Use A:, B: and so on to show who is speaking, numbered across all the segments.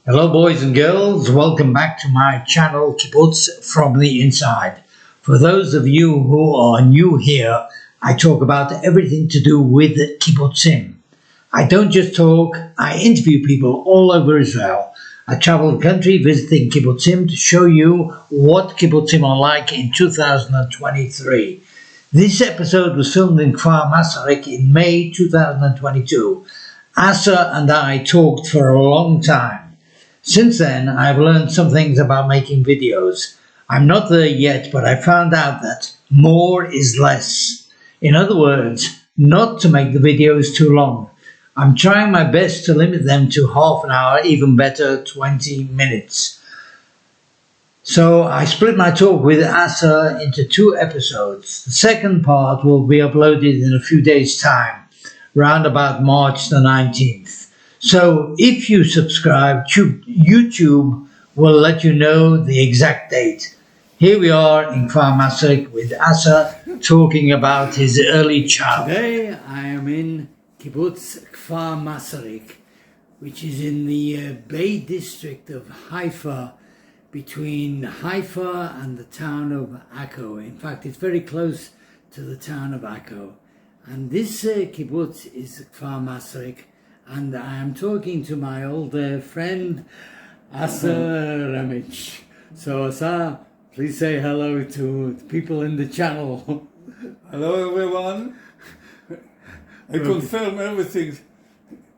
A: Hello boys and girls, welcome back to my channel Kibbutz from the Inside. For those of you who are new here, I talk about everything to do with Kibbutzim. I don't just talk, I interview people all over Israel. I travel the country visiting Kibbutzim to show you what Kibbutzim are like in 2023. This episode was filmed in Kfar Masaryk in May 2022. Asa and I talked for a long time. Since then, I've learned some things about making videos. I'm not there yet, but I found out that more is less. In other words, not to make the videos too long. I'm trying my best to limit them to half an hour, even better, 20 minutes. So I split my talk with Asa into 2 episodes. The second part will be uploaded in a few days' time, round about March the 19th. So if you subscribe, YouTube will let you know the exact date. Here we are in Kfar Masaryk with Asa talking about his early childhood.
B: Today I am in Kibbutz Kfar Masaryk, which is in the Bay district of Haifa, between Haifa and the town of Akko. In fact, it's very close to the town of Akko. And this kibbutz is Kfar Masaryk. And I am talking to my old friend, Asa Remez. So Asa, please say hello to the people in the channel.
C: Hello everyone. I confirm everything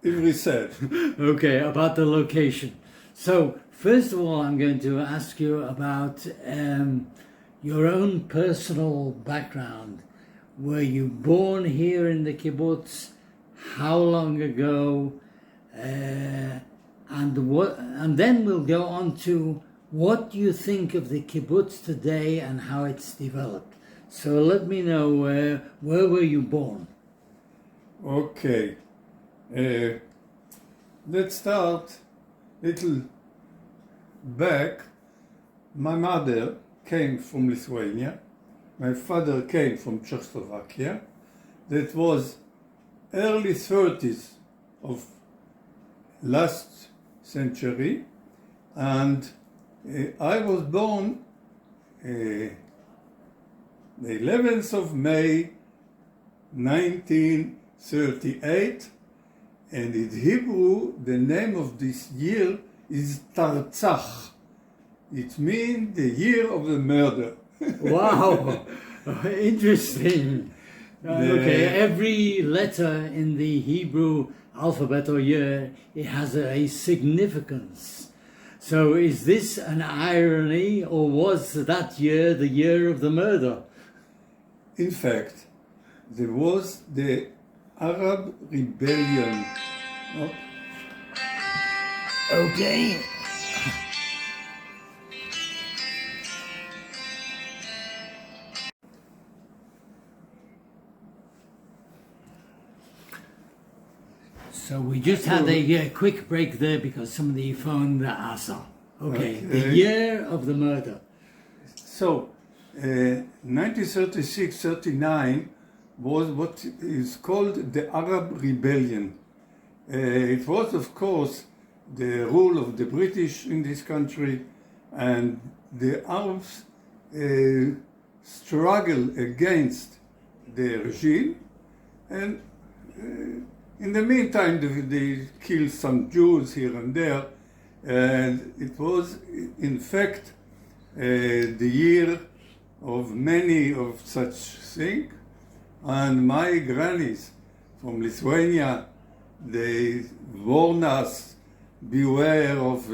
C: Ivry said.
B: Okay, about the location. So first of all, I'm going to ask you about your own personal background. Were you born here in the kibbutz? How long ago, and then we'll go on to what you think of the kibbutz today and how it's developed. So let me know, where were you born?
C: Okay, let's start little back. My mother came from Lithuania. My father came from Czechoslovakia. That was early 30s of last century, and I was born the 11th of May 1938, and in Hebrew the name of this year is Tartzach. It means the year of the murder.
B: Wow, interesting. Okay, every letter in the Hebrew alphabet or year, it has a significance. So is this an irony, or was that year the year of the murder?
C: In fact, there was the Arab rebellion. Oh.
B: Okay. So we just had a quick break there because somebody phoned Asa. Okay, the year of the murder.
C: So, 1936-39 was what is called the Arab Rebellion. It was, of course, the rule of the British in this country, and the Arabs struggled against the regime, and in the meantime, they killed some Jews here and there, and it was, in fact, the year of many of such things. And my grannies from Lithuania, they warned us, beware of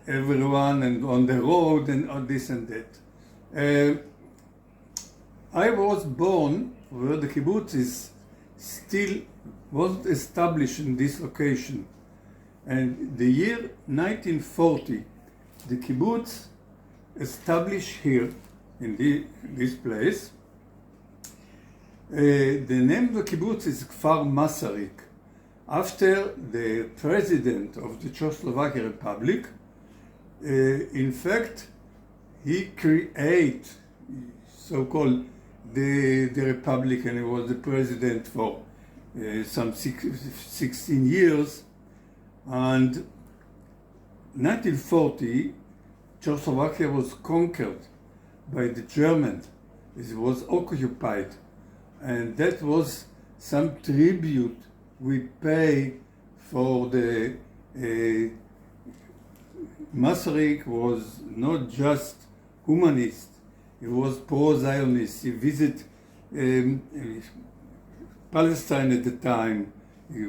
C: everyone and on the road and all this and that. I was born where the kibbutz is still wasn't established in this location. And the year 1940, the kibbutz established here in this place. The name of the kibbutz is Kfar Masaryk, after the president of the Czechoslovak Republic. In fact, he created so-called the Republic, and he was the president for some 16 years. And 1940, Czechoslovakia was conquered by the Germans. It was occupied, and that was some tribute we pay for the Masaryk was not just humanist, he was pro-Zionist. He visited Palestine at the time. He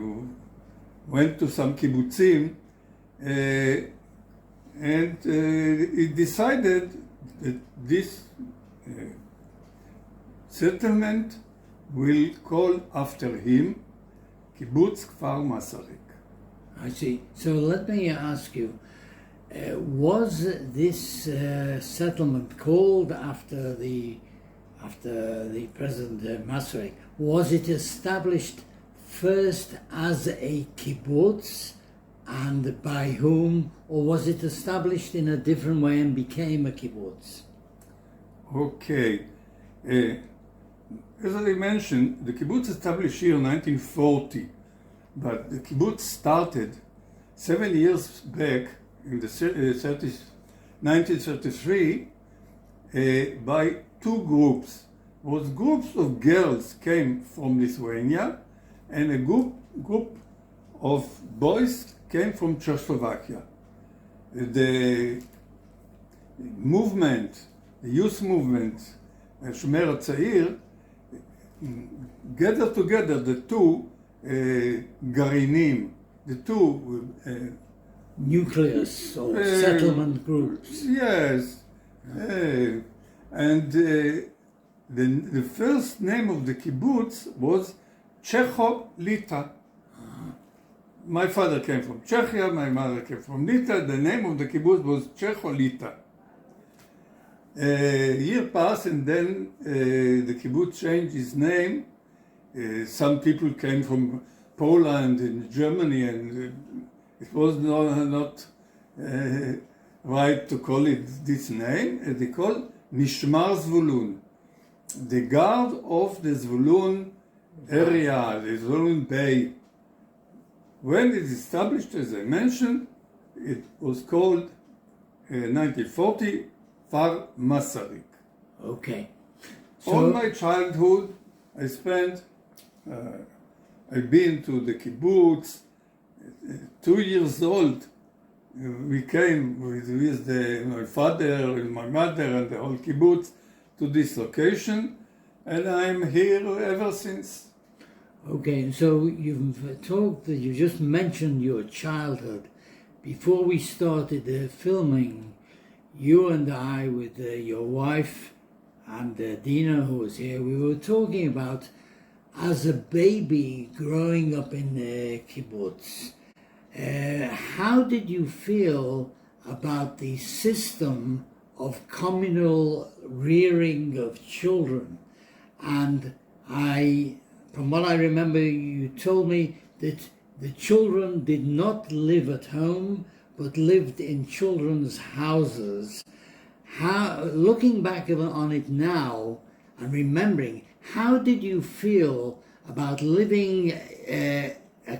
C: went to some kibbutzim, and he decided that this settlement will call after him Kibbutz Kfar Masaryk.
B: I see. So let me ask you, was this settlement called after the President Masaryk? Was it established first as a kibbutz, and by whom, or was it established in a different way and became a kibbutz?
C: Okay. As I mentioned, the kibbutz established here in 1940, but the kibbutz started 7 years back in the 1933 by two groups. Was groups of girls came from Lithuania, and a group of boys came from Czechoslovakia. The movement, the youth movement, Shomer HaTzair, gathered together the two garinim, the two
B: nucleus or settlement groups.
C: Yes, and the first name of the kibbutz was Czecho-Lita. My father came from Czechia, my mother came from Lita. The name of the kibbutz was Czecho-Lita. A year passed, and then the kibbutz changed its name. Some people came from Poland and Germany, and it was not right to call it this name. They called Mishmar Zvulun, the guard of the Zvulun area, the Zvulun Bay. When it is established, as I mentioned, it was called 1940 Kfar Masaryk.
B: Okay.
C: All my childhood, I spent. I've been to the kibbutz. 2 years old, we came with my father and my mother and the whole kibbutz to this location, and I'm here ever since.
B: Okay, so you just mentioned your childhood. Before we started filming, you and I, with your wife and Dina, who was here, we were talking about as a baby growing up in the kibbutz. How did you feel about the system of communal rearing of children? And from what I remember, you told me that the children did not live at home, but lived in children's houses. Looking back on it now and remembering, how did you feel about living a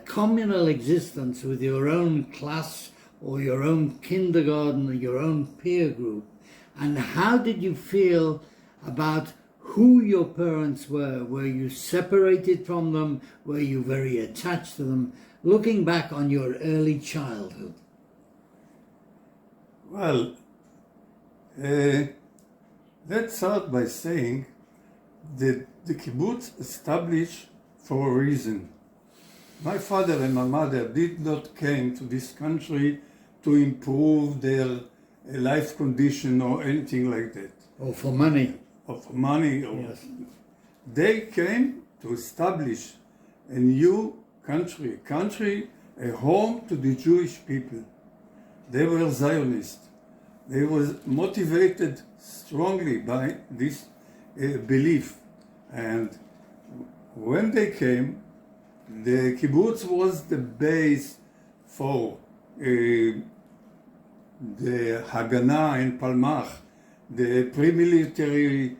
B: communal existence with your own class or your own kindergarten or your own peer group? And how did you feel about who your parents were? Were you separated from them? Were you very attached to them? Looking back on your early childhood.
C: Well, let's start by saying that the kibbutz established for a reason. My father and my mother did not came to this country to improve their life condition or anything like that.
B: Or for money.
C: Or for money.
B: Yes.
C: They came to establish a new country, a home to the Jewish people. They were Zionists. They were motivated strongly by this belief. And when they came, the kibbutz was the base for the Haganah and Palmach, the pre-military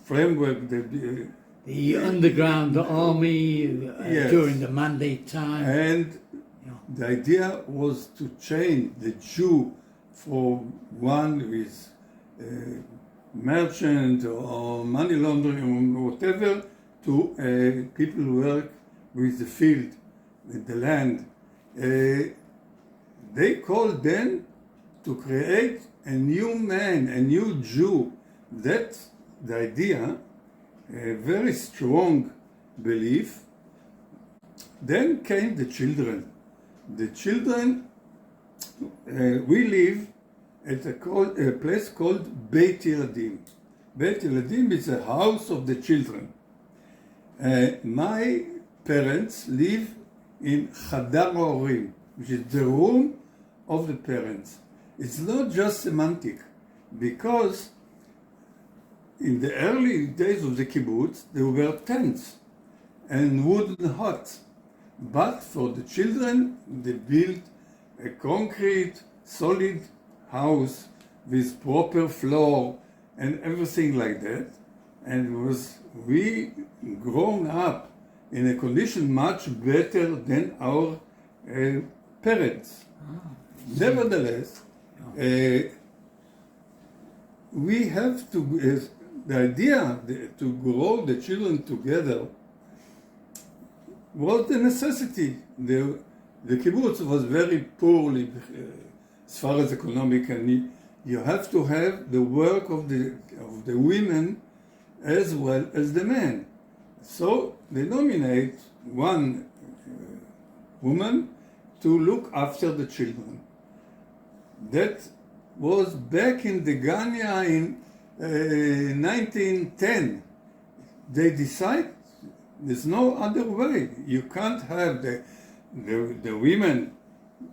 C: framework.
B: The underground army
C: yes.
B: During the Mandate time.
C: And The idea was to change the Jew from one with merchant or money laundering or whatever to people who work with the field, with the land. They called then to create a new man, a new Jew. That's the idea, a very strong belief. Then came the children. The children, we live at a place called Beit Yeladim. Beit Yeladim is a house of the children. My parents live in Chadar Horim, which is the room of the parents. It's not just semantic, because in the early days of the kibbutz, there were tents and wooden huts. But for the children, they built a concrete, solid house with proper floor and everything like that. And we grown up in a condition much better than our parents. Nevertheless, we have to, the idea to grow the children together was the necessity. The kibbutz was very poorly as far as economic, and you have to have the work of the women as well as the men. So they nominate one woman to look after the children. That was back in the Ganya in 1910. They decide there's no other way. You can't have the women,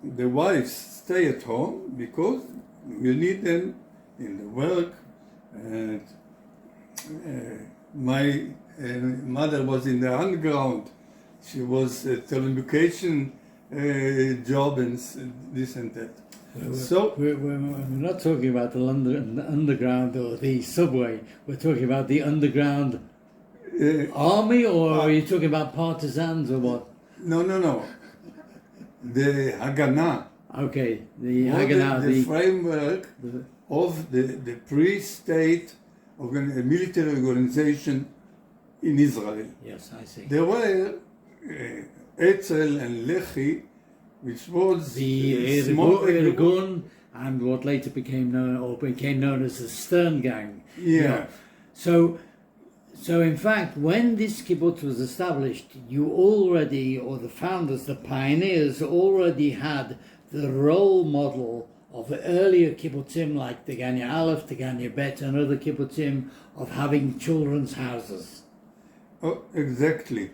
C: the wives, stay at home because you need them in the work. And my mother was in the underground. She was a telecommunication job and this and that. So
B: we're not talking about the London underground or the subway. We're talking about the underground army, or are you talking about partisans or what?
C: No. The Haganah.
B: Okay, the Haganah.
C: The framework of the pre-state military organization in Israel.
B: Yes, I see.
C: There were Etzel and Lehi, which was
B: the Irgun, and what later became known as the Stern Gang.
C: Yeah.
B: So in fact, when this kibbutz was established, you already, or the founders, the pioneers, already had the role model of earlier kibbutzim like the Ganya Aleph, the Ganya Bet, and other kibbutzim of having children's houses.
C: Oh, exactly.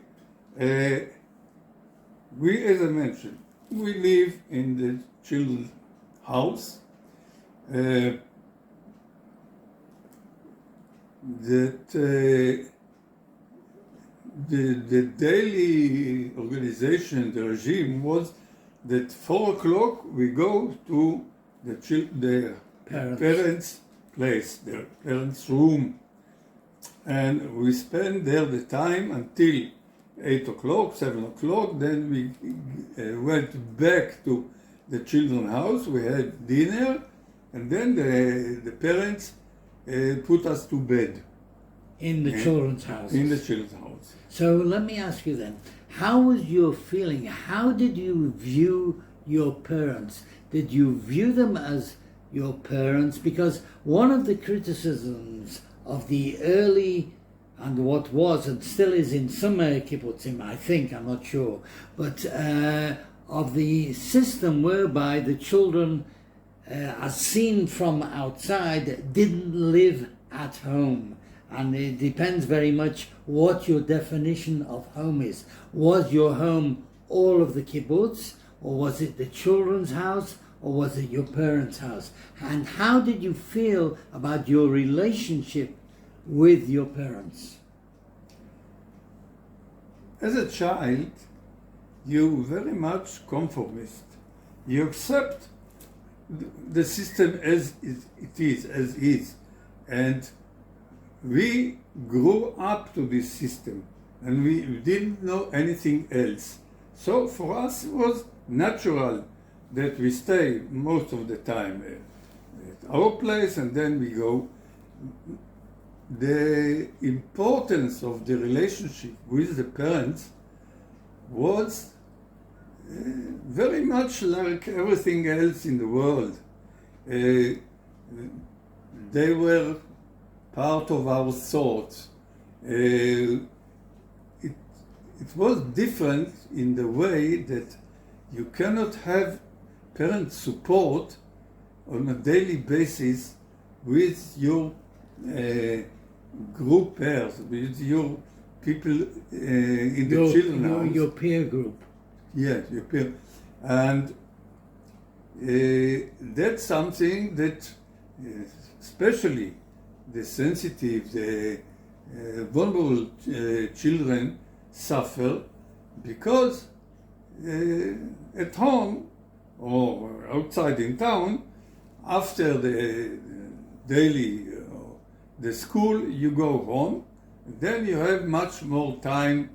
C: We, as I mentioned, we live in the children's house. The daily organization, the regime was that 4 o'clock we go to the parents' place, their parents' room, and we spend there the time until 8 o'clock, 7 o'clock. Then we went back to the children's house. We had dinner, and then the parents put us to bed.
B: In the children's house.
C: In the children's house.
B: So let me ask you then, how was your feeling? How did you view your parents? Did you view them as your parents? Because one of the criticisms of the early, and what was and still is in some kibbutzim, I think, I'm not sure, but of the system whereby the children, as seen from outside, didn't live at home. And it depends very much what your definition of home is. Was your home all of the kibbutz, or was it the children's house, or was it your parents' house? And how did you feel about your relationship with your parents?
C: As a child, you very much conformist. You accept the system as it is, and we grew up to this system, and we didn't know anything else. So for us it was natural that we stay most of the time at our place and then we go. The importance of the relationship with the parents was very much like everything else in the world. They were part of our thoughts. It was different in the way that you cannot have parent support on a daily basis with your group pairs, with your people in the children's house.
B: Your peer group.
C: Yes, your peer. And that's something that especially the sensitive, the vulnerable children suffer because at home or outside in town, after the daily, the school, you go home, then you have much more time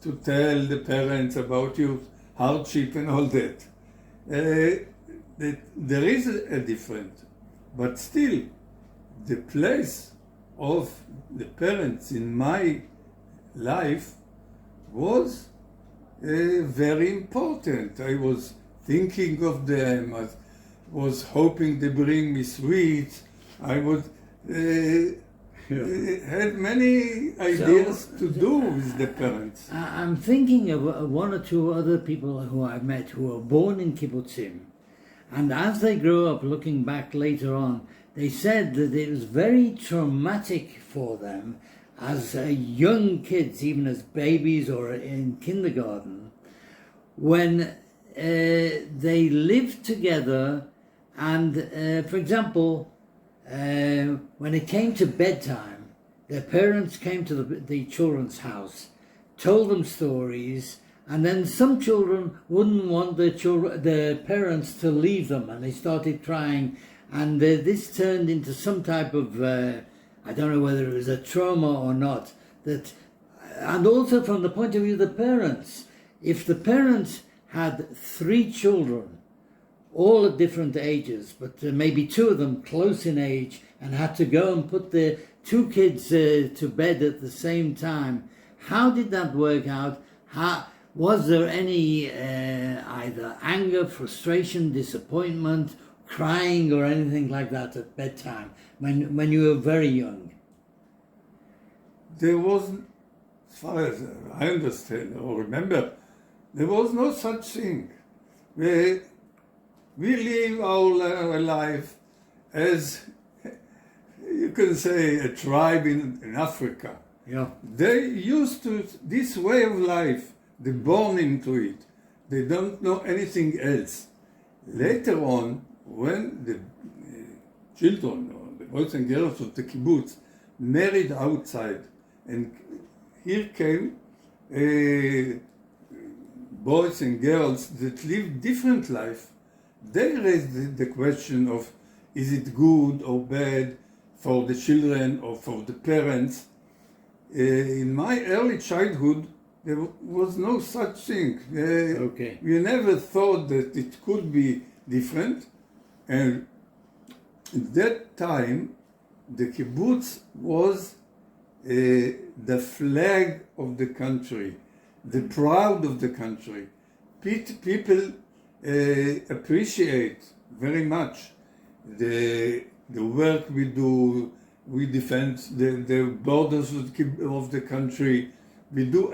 C: to tell the parents about your hardship and all that. There is a difference, but still, the place of the parents in my life was very important. I was thinking of them, I was hoping they bring me sweets, I would had many ideas to do with the parents.
B: I'm thinking of one or two other people who I've met who were born in kibbutzim, and as they grew up, looking back later on, they said that it was very traumatic for them as young kids, even as babies or in kindergarten, when they lived together and, for example, when it came to bedtime, their parents came to the children's house, told them stories, and then some children wouldn't want their parents to leave them, and they started crying, and this turned into some type of, I don't know whether it was a trauma or not, and also from the point of view of the parents, if the parents had 3 children, all at different ages, but maybe 2 of them close in age, and had to go and put the 2 kids to bed at the same time. How did that work out? Was there any either anger, frustration, disappointment, crying or anything like that at bedtime when you were very young?
C: There was, as far as I understand or remember, there was no such thing. We live our life as, you can say, a tribe in Africa.
B: Yeah.
C: They used to this way of life. They're born into it. They don't know anything else. Later on, when the children, or the boys and girls of the kibbutz, married outside, and here came boys and girls that live different life, they raised the question of, is it good or bad for the children or for the parents? In my early childhood, there was no such thing. We never thought that it could be different. And at that time, the kibbutz was the flag of the country, the pride of the country. People appreciate very much the work we do. We defend the borders of the country. We do.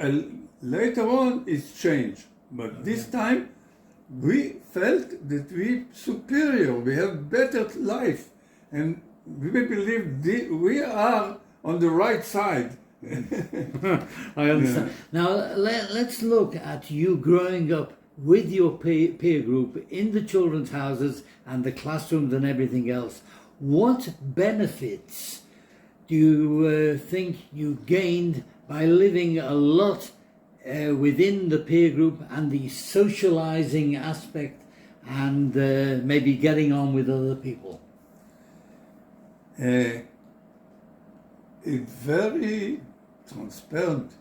C: Later on, it's changed. But this time, we felt that we're superior. We have better life. And we believe we are on the right side.
B: I understand. Yeah. Now, let's look at you growing up with your peer group in the children's houses and the classrooms and everything else. What benefits do you think you gained by living a lot within the peer group and the socializing aspect and maybe getting on with other people?
C: It's very transparent.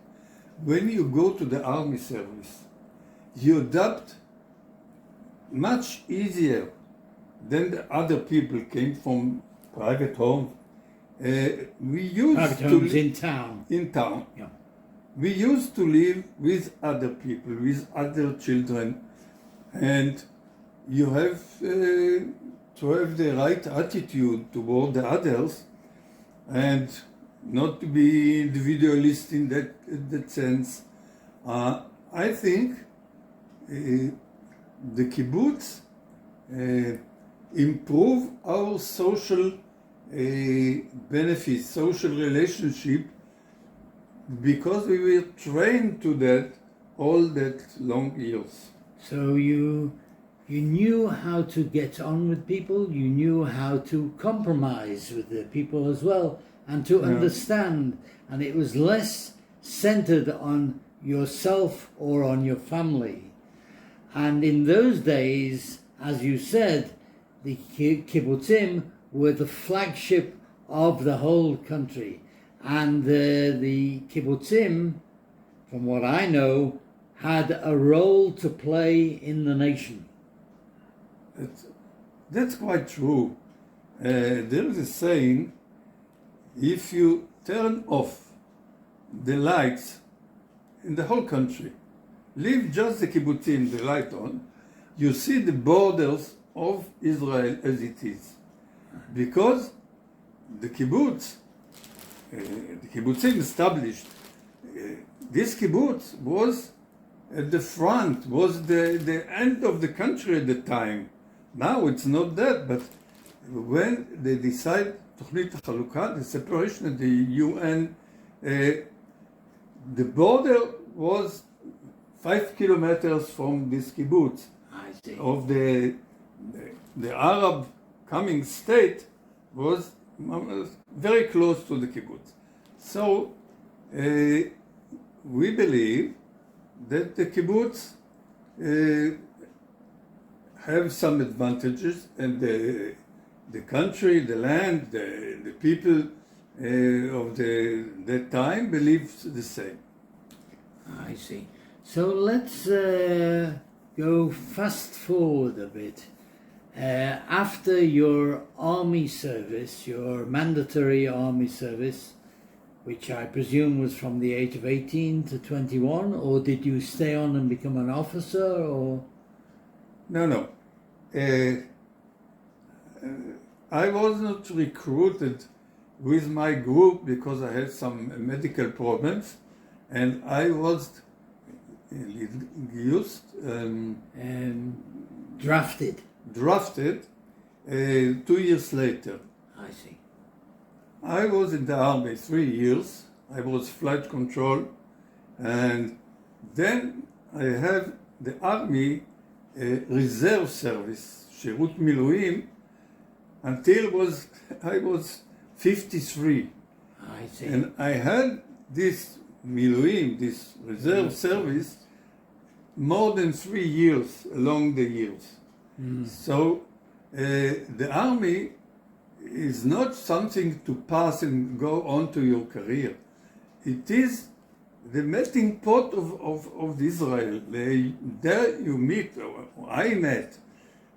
C: When you go to the army service, you adapt much easier than the other people came from private homes. We used
B: Private
C: to
B: homes
C: li-
B: in town.
C: in town.
B: Yeah.
C: We used to live with other people, with other children, and you have to have the right attitude toward the others, and not to be individualist in that sense. I think the kibbutz improve our social benefits, social relationship, because we were trained to that all that long years.
B: So you knew how to get on with people, you knew how to compromise with the people as well, and to understand, and it was less centered on yourself or on your family. And in those days, as you said, the kibbutzim were the flagship of the whole country. And the kibbutzim, from what I know, had a role to play in the nation.
C: That's quite true. There is a saying, if you turn off the lights in the whole country, leave just the kibbutzim, the light on, you see the borders of Israel as it is. Because the kibbutz, the kibbutzim established, this kibbutz was at the front, was the end of the country at the time. Now it's not that, but when they decide Tochnit HaChalukah, the separation of the UN, the border was 5 kilometers from this kibbutz.
B: I see.
C: Of the Arab coming state was very close to the kibbutz. So we believe that the kibbutz have some advantages, and the country, the land, the people of that time believes the same.
B: I see. So let's go fast forward a bit. After your army service, your mandatory army service, which I presume was from the age of 18 to 21, or did you stay on and become an officer, or?
C: No. I was not recruited with my group because I had some medical problems, and I was
B: Drafted.
C: 2 years later.
B: I see.
C: I was in the army 3 years. I was flight control, and then I have the army reserve service, Shirut Miluim, until I was 53.
B: I see.
C: And I had this Miluim, this reserve service, more than 3 years along the years. So the army is not something to pass and go on to your career. It is the melting pot of Israel. There you meet, or I met,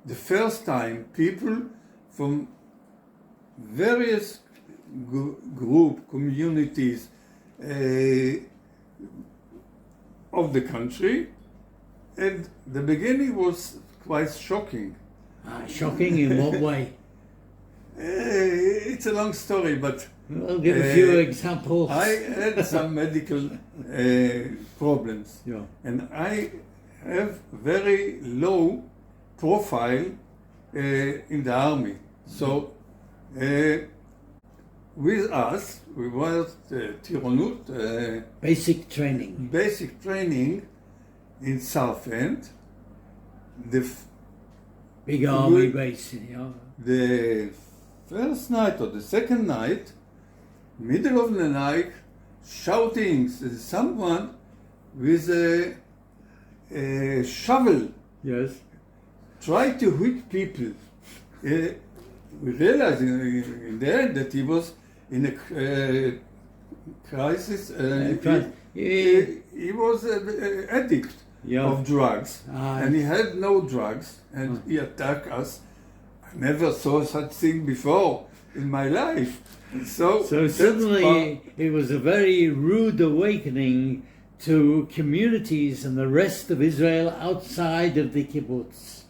C: the first time people from various communities of the country, and the beginning was quite shocking.
B: Shocking in what way?
C: It's a long story, but
B: I'll give a few examples.
C: I had some medical problems,
B: Yeah.
C: and I have very low profile in the army. So with us, we were Tironut,
B: Basic training.
C: basic training in Southend.
B: Big army base, you know.
C: The first night or the second night, middle of the night, shouting, someone with a shovel
B: Yes.
C: try to hit people. We realized in the end that he was in a crisis. He was an addict.
B: Yeah.
C: of drugs,
B: Ah.
C: and he had no drugs, and he attacked us. I never saw such thing before in my life. So that's
B: Suddenly it was a very rude awakening to communities and the rest of Israel outside of the kibbutz.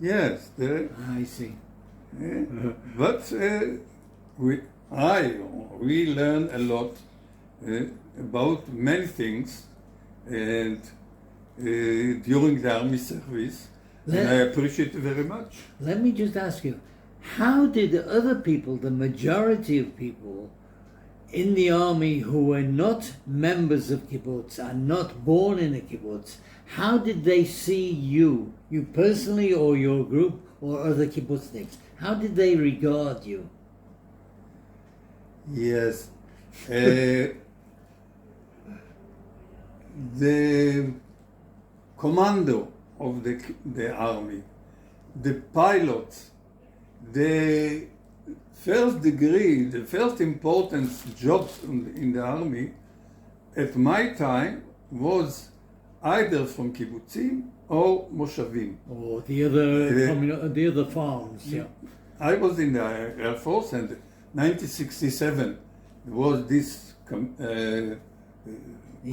C: yes,
B: I see.
C: but we learn a lot about many things, and during the army service, and I appreciate it very much.
B: Let me just ask you, how did other people, the majority of people in the army who were not members of kibbutz and not born in a kibbutz, how did they see you personally or your group or other kibbutzniks? How did they regard you?
C: Yes. The commando of the army, the pilots, the first degree, the first importance jobs in the army at my time was either from kibbutzim or moshavim.
B: Or the other farms, yeah.
C: I was in the Air Force, and 1967 was this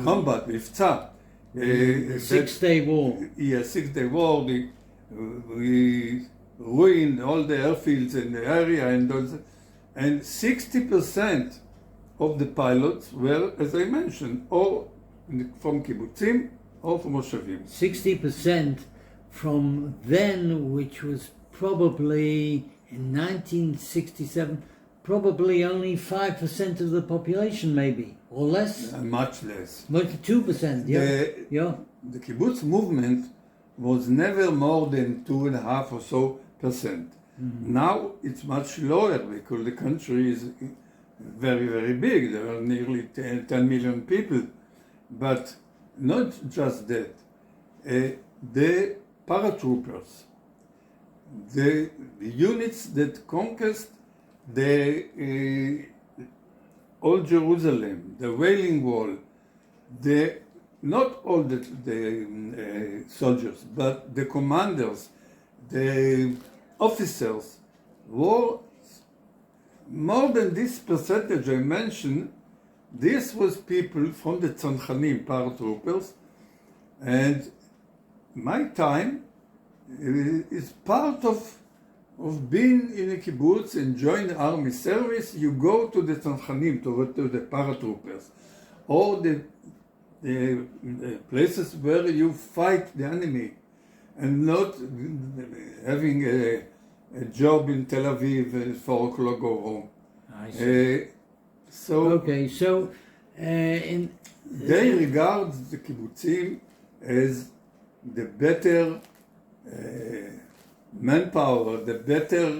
C: combat with Tzah.
B: The 6-Day War.
C: Yeah, 6-Day War. We ruined all the airfields in the area, and 60% of the pilots were, as I mentioned, or from kibbutzim or from moshavim.
B: 60% from then, which was probably in 1967, probably only 5% of the population, maybe, or less.
C: Much less.
B: Much 2%, yeah. Yeah.
C: The kibbutz movement was never more than 2.5% or so. Now it's much lower because the country is very, very big. There are nearly 10 million people. But not just that. The paratroopers, the units that conquered the Old Jerusalem, the Wailing Wall, not all the soldiers, but the commanders, the officers, were more than this percentage I mentioned. This was people from the Tzanchanim, paratroopers, and my time is part of being in a kibbutz and join the army service. You go to the Tzanchanim, to the paratroopers, or the places where you fight the enemy, and not having a job in Tel Aviv at 4 o'clock go home.
B: I see.
C: They regard the kibbutzim as the better manpower, the better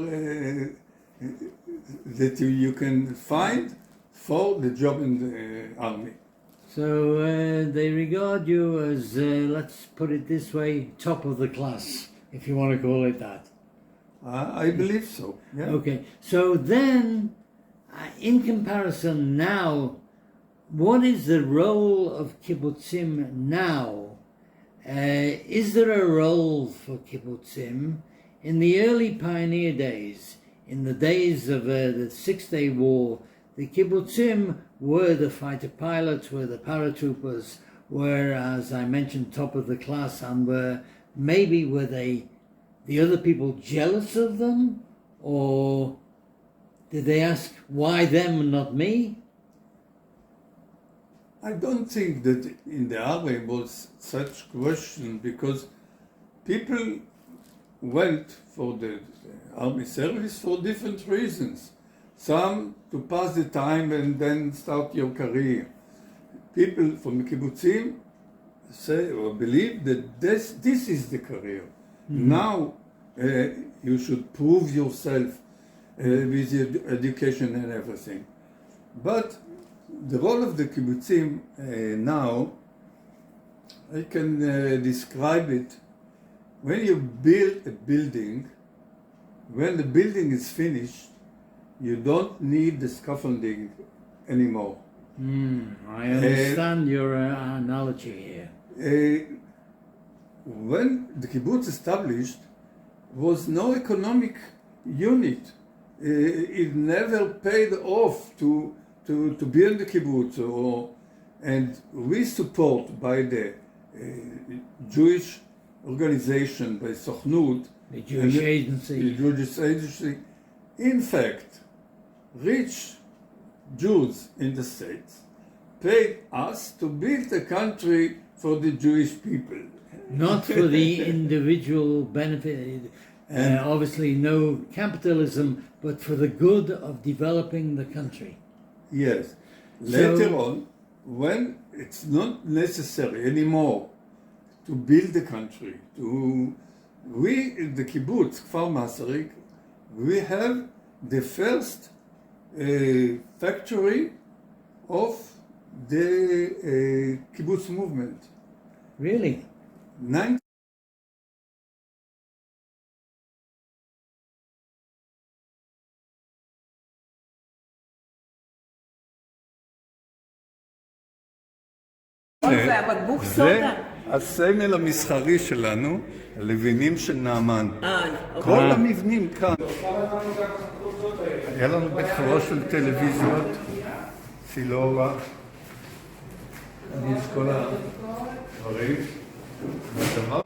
C: that you can find for the job in the army.
B: So they regard you as, let's put it this way, top of the class, if you want to call it that.
C: I believe so. Yeah.
B: Okay, so then, in comparison now, what is the role of kibbutzim now? Is there a role for kibbutzim in the early pioneer days, in the days of the 6-Day War? The kibbutzim were the fighter pilots, were the paratroopers, were, as I mentioned, top of the class, and were they the other people jealous of them, or did they ask, why them and not me?
C: I don't think that in the army was such question, because people went for the army service for different reasons. Some to pass the time and then start your career. People from the kibbutzim say or believe that this is the career. Mm-hmm. Now you should prove yourself with your education and everything. But the role of the kibbutzim now, I can describe it. When you build a building, when the building is finished, you don't need the scaffolding anymore.
B: I understand your analogy here.
C: when the kibbutz established, was no economic unit. It never paid off to build the kibbutz, and we support by the Jewish organization, by Sochnut,
B: The Jewish agency.
C: the Jewish agency. In fact, rich Jews in the States paid us to build a country for the Jewish people.
B: Not for the individual benefit, obviously no capitalism, but for the good of developing the country.
C: Yes. Later on, when it's not necessary anymore to build the country, we in the kibbutz, Kfar Masaryk, we have the first factory of the kibbutz movement.
B: Really?
D: והבקבוק
C: זה
D: סודה.
C: הסמל המסחרי שלנו, הלבנים של נעמן. כל המבנים כאן. היה לנו בית קברות של טלוויזיות, סילורה, אני את כל הדברים. והדבר